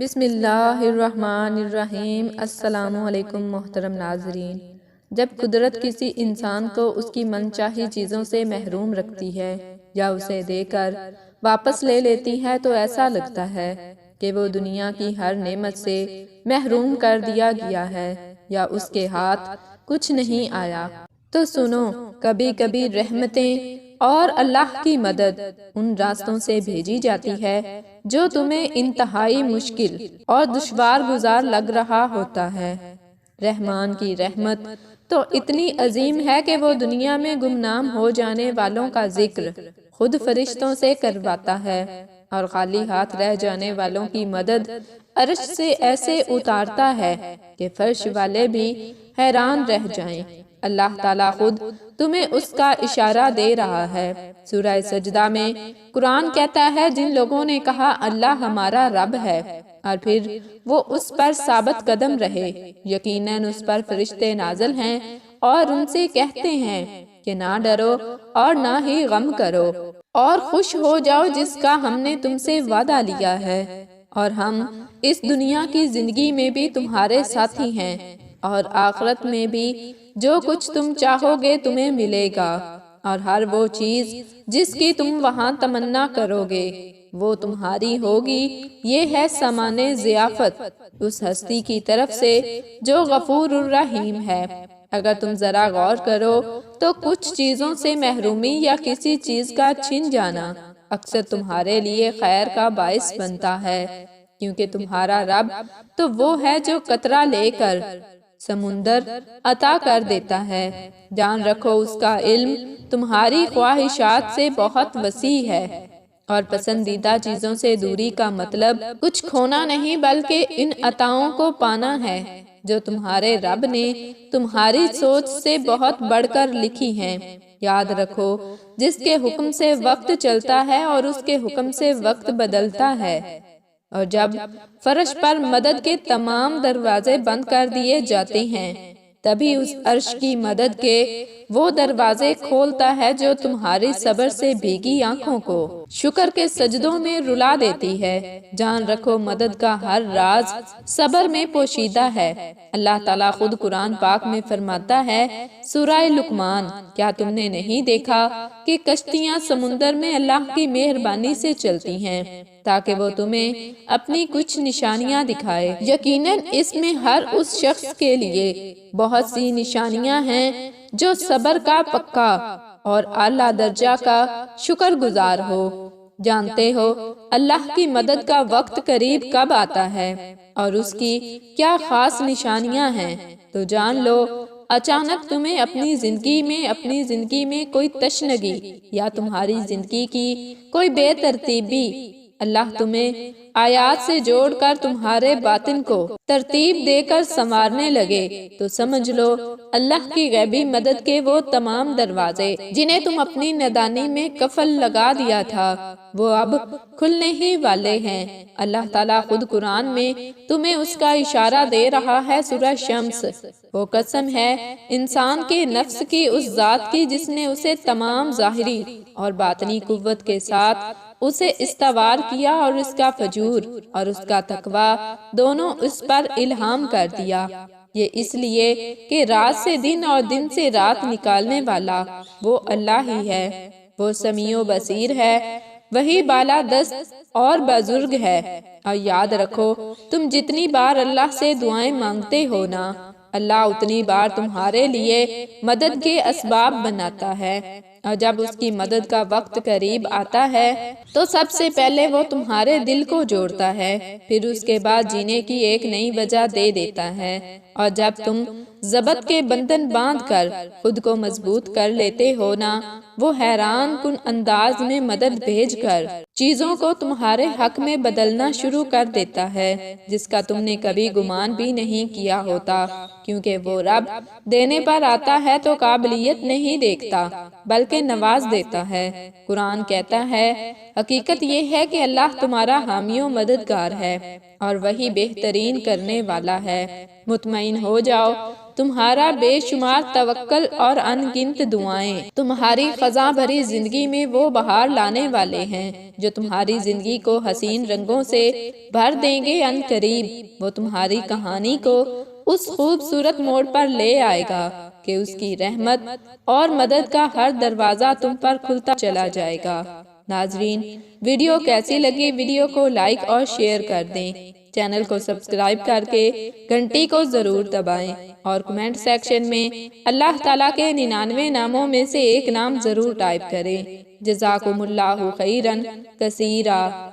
بسم اللہ الرحمن الرحیم۔ السلام علیکم محترم ناظرین۔ جب قدرت کسی انسان کو اس کی من چاہی چیزوں سے محروم رکھتی ہے یا اسے دے کر واپس لے لیتی ہے تو ایسا لگتا ہے کہ وہ دنیا کی ہر نعمت سے محروم کر دیا گیا ہے یا اس کے ہاتھ کچھ نہیں آیا۔ تو سنو، کبھی کبھی رحمتیں اور اللہ کی مدد ان راستوں سے بھیجی جاتی ہے جو تمہیں انتہائی مشکل اور دشوار گزار لگ رہا ہوتا ہے۔ رحمان کی رحمت تو اتنی عظیم ہے کہ وہ دنیا میں گمنام ہو جانے والوں کا ذکر خود فرشتوں سے کرواتا ہے اور خالی ہاتھ رہ جانے والوں کی مدد عرش سے ایسے اتارتا ہے کہ فرش والے بھی حیران رہ جائیں۔ اللہ تعالیٰ خود تمہیں اس کا اشارہ دے رہا ہے۔ سورہ سجدہ میں قرآن کہتا ہے، جن لوگوں نے کہا اللہ ہمارا رب ہے اور پھر وہ اس پر ثابت قدم رہے، یقیناً اس پر فرشتے نازل ہیں اور ان سے کہتے ہیں کہ نہ ڈرو اور نہ ہی غم کرو اور خوش ہو جاؤ جس کا ہم نے تم سے وعدہ لیا ہے، اور ہم اس دنیا کی زندگی میں بھی تمہارے ساتھی ہیں اور آخرت میں بھی جو کچھ تم چاہو گے تمہیں ملے گا، اور ہر وہ چیز جس کی تم وہاں تمنا کرو گے وہ تمہاری ہوگی۔ یہ ہے سامان ضیافت اس ہستی کی طرف سے جو غفور الرحیم ہے۔ اگر تم ذرا غور کرو تو کچھ چیزوں سے محرومی یا کسی چیز کا چھن جانا اکثر تمہارے لیے خیر کا باعث بنتا ہے، کیونکہ تمہارا رب تو وہ ہے جو قطرہ لے کر سمندر عطا کر دیتا ہے۔ جان رکھو اس کا علم تمہاری خواہشات سے بہت وسیع ہے، اور پسندیدہ چیزوں سے دوری کا مطلب کچھ کھونا نہیں بلکہ ان عطاؤں کو پانا ہے جو تمہارے رب نے تمہاری سوچ سے بہت بڑھ کر لکھی ہیں۔ یاد رکھو، جس کے حکم سے وقت چلتا ہے اور اس کے حکم سے وقت بدلتا ہے، اور جب فرش پر مدد کے تمام دروازے بند کر دیے جاتے ہیں تبھی اس عرش کی مدد کے وہ دروازے کھولتا ہے جو تمہاری صبر سے بھیگی آنکھوں کو شکر کے سجدوں میں رلا دیتی ہے۔ جان رکھو، مدد کا ہر راز صبر میں پوشیدہ ہے۔ اللہ تعالیٰ خود قرآن پاک میں فرماتا ہے، سورہ لقمان، کیا تم نے نہیں دیکھا کہ کشتیاں سمندر میں اللہ کی مہربانی سے چلتی ہیں تاکہ وہ تمہیں اپنی کچھ نشانیاں دکھائے؟ یقیناً اس میں ہر اس شخص کے لیے بہت سی نشانیاں ہیں جو صبر کا پکا اور اعلیٰ درجہ کا شکر گزار ہو۔ جانتے ہو اللہ کی مدد کا وقت قریب کب آتا ہے اور اس کی کیا خاص نشانیاں ہیں؟ تو جان لو، اچانک تمہیں اپنی زندگی میں کوئی تشنگی یا تمہاری زندگی کی کوئی بے ترتیبی اللہ تمہیں آیات سے جوڑ کر تمہارے باطن کو ترتیب دے کر سنوارنے لگے تو سمجھ لو اللہ کی غیبی مدد کے وہ تمام دروازے جنہیں تم اپنی نادانی میں قفل لگا دیا تھا وہ اب کھلنے ہی والے ہیں۔ اللہ تعالیٰ خود قرآن میں تمہیں اس کا اشارہ دے رہا ہے۔ سورہ شمس، وہ قسم ہے انسان کے نفس کی اس ذات کی جس نے اسے تمام ظاہری اور باطنی قوت کے ساتھ اسے استوار کیا اور اس کا فجور اور اس کا تقوی دونوں اس پر الہام کر دیا۔ یہ اس لیے کہ رات سے دن اور دن سے رات نکالنے والا وہ اللہ ہی ہے۔ وہ سمیع و بصیر ہے، وہی بالا دست اور بزرگ ہے۔ اور یاد رکھو، تم جتنی بار اللہ سے دعائیں مانگتے ہو نا، اللہ اتنی بار تمہارے لیے مدد کے اسباب بناتا ہے، اور جب اس کی مدد کا وقت قریب آتا ہے تو سب سے پہلے وہ تمہارے دل کو جوڑتا ہے، پھر اس کے بعد جینے کی ایک نئی وجہ دے دیتا ہے، اور جب تم ضبط کے بندھن باندھ کر خود کو مضبوط کر لیتے ہو نا، وہ حیران کن انداز میں مدد بھیج کر چیزوں کو تمہارے حق میں بدلنا شروع کر دیتا ہے جس کا تم نے کبھی گمان بھی نہیں کیا ہوتا، کیونکہ وہ رب دینے پر آتا ہے تو قابلیت نہیں دیکھتا بلکہ نواز دیتا ہے۔ قرآن کہتا ہے، حقیقت یہ ہے کہ اللہ تمہارا حامی و مددگار ہے اور وہی بہترین کرنے والا ہے۔ مطمئن مطمئن ہو جاؤ، تمہارا بے شمار توکل اور ان گنت دعائیں تمہاری خزاں بھری زندگی میں وہ بہار لانے والے ہیں جو تمہاری زندگی کو حسین رنگوں سے بھر دیں گے ان قریب۔ وہ تمہاری کہانی کو اس خوبصورت موڑ پر لے آئے گا کہ اس کی رحمت اور مدد کا ہر دروازہ تم پر کھلتا چلا جائے گا۔ ناظرین، ویڈیو کیسی لگی؟ ویڈیو کو لائک اور شیئر کر دیں، چینل کو سبسکرائب کر کے گھنٹی کو ضرور دبائیں اور کمنٹ سیکشن میں اللہ تعالیٰ کے 99 ناموں میں سے ایک نام ضرور ٹائپ کریں۔ جزاکم اللہ خیرن کثیرا۔